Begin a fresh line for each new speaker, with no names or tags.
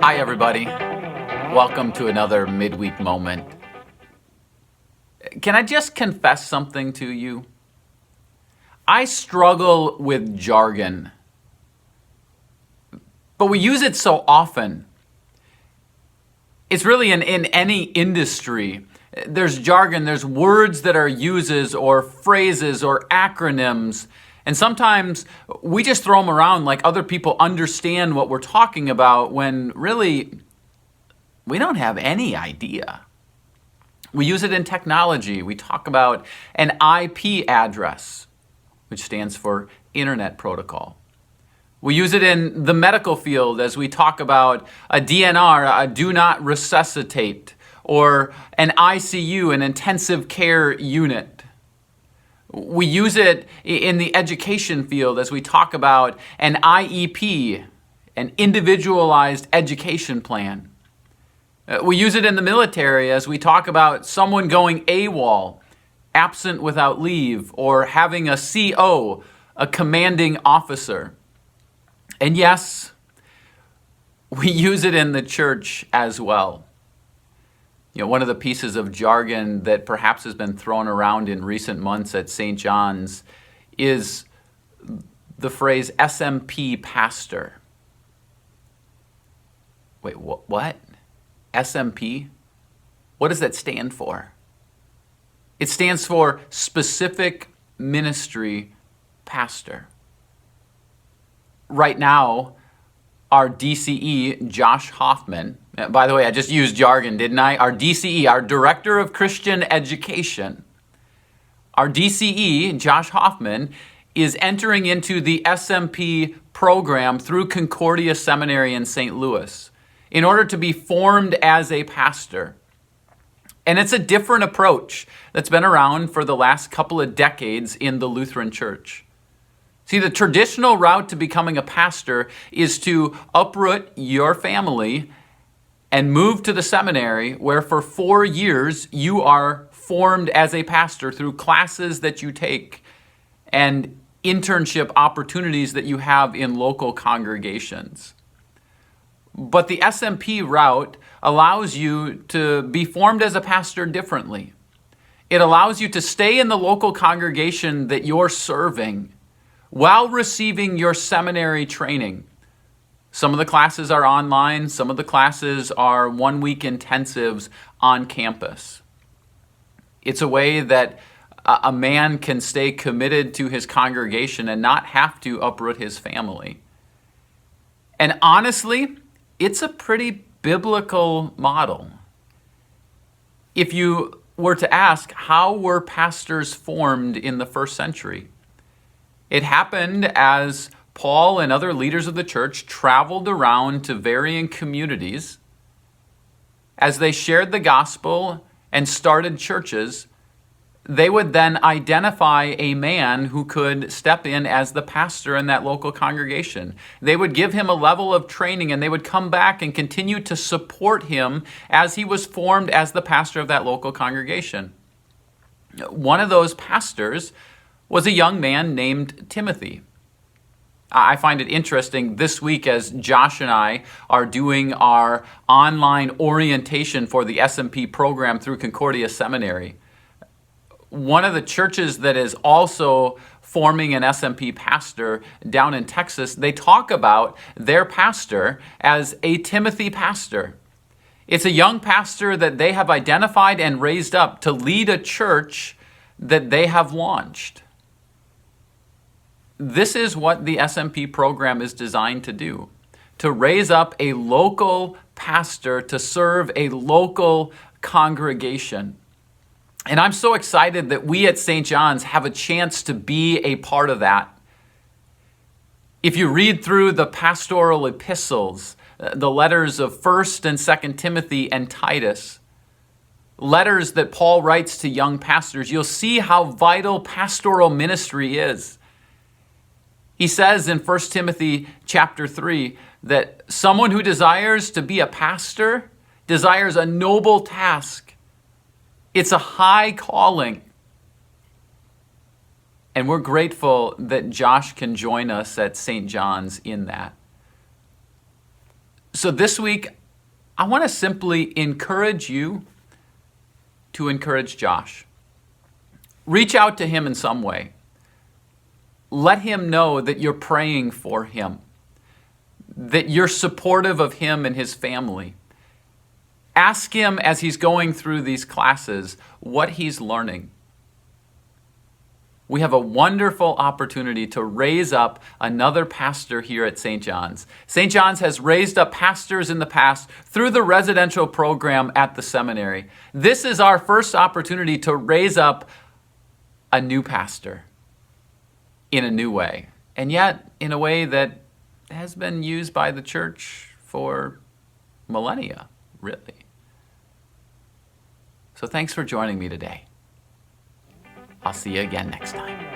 Hi, everybody. Welcome to another midweek moment. Can I just confess something to you? I struggle with jargon, but we use it so often. It's really in any industry. There's jargon, there's words that are uses or phrases or acronyms, and sometimes we just throw them around like other people understand what we're talking about when really we don't have any idea. We use it in technology. We talk about an IP address, which stands for Internet Protocol. We use it in the medical field as we talk about a DNR, a do not resuscitate, or an ICU, an intensive care unit. We use it in the education field as we talk about an IEP, an individualized education plan. We use it in the military as we talk about someone going AWOL, absent without leave, or having a CO, a commanding officer. And yes, we use it in the church as well. One of the pieces of jargon that perhaps has been thrown around in recent months at St. John's is the phrase SMP Pastor. Wait, what? SMP? What does that stand for? It stands for Specific Ministry Pastor. Right now, our DCE, Josh Hoffman, by the way, I just used jargon, didn't I? Our DCE, our Director of Christian Education, our DCE, Josh Hoffman, is entering into the SMP program through Concordia Seminary in St. Louis in order to be formed as a pastor. And it's a different approach that's been around for the last couple of decades in the Lutheran Church. See, the traditional route to becoming a pastor is to uproot your family and move to the seminary where for 4 years you are formed as a pastor through classes that you take and internship opportunities that you have in local congregations. But the SMP route allows you to be formed as a pastor differently. It allows you to stay in the local congregation that you're serving while receiving your seminary training. Some of the classes are online, some of the classes are 1-week intensives on campus. It's a way that a man can stay committed to his congregation and not have to uproot his family. And honestly, it's a pretty biblical model. If you were to ask, how were pastors formed in the first century? It happened as Paul and other leaders of the church traveled around to varying communities. As they shared the gospel and started churches, they would then identify a man who could step in as the pastor in that local congregation. They would give him a level of training, and they would come back and continue to support him as he was formed as the pastor of that local congregation. One of those pastors was a young man named Timothy. I find it interesting this week as Josh and I are doing our online orientation for the SMP program through Concordia Seminary. One of the churches that is also forming an SMP pastor down in Texas, they talk about their pastor as a Timothy pastor. It's a young pastor that they have identified and raised up to lead a church that they have launched. This is what the SMP program is designed to do, to raise up a local pastor to serve a local congregation. And I'm so excited that we at St. John's have a chance to be a part of that. If you read through the pastoral epistles, the letters of 1st and 2nd Timothy and Titus, letters that Paul writes to young pastors, you'll see how vital pastoral ministry is. He says in 1 Timothy chapter 3 that someone who desires to be a pastor desires a noble task. It's a high calling. And we're grateful that Josh can join us at St. John's in that. So this week, I want to simply encourage you to encourage Josh. Reach out to him in some way. Let him know that you're praying for him, that you're supportive of him and his family. Ask him as he's going through these classes what he's learning. We have a wonderful opportunity to raise up another pastor here at St. John's. St. John's has raised up pastors in the past through the residential program at the seminary. This is our first opportunity to raise up a new pastor in a new way, and yet in a way that has been used by the church for millennia, really. So thanks for joining me today. I'll see you again next time.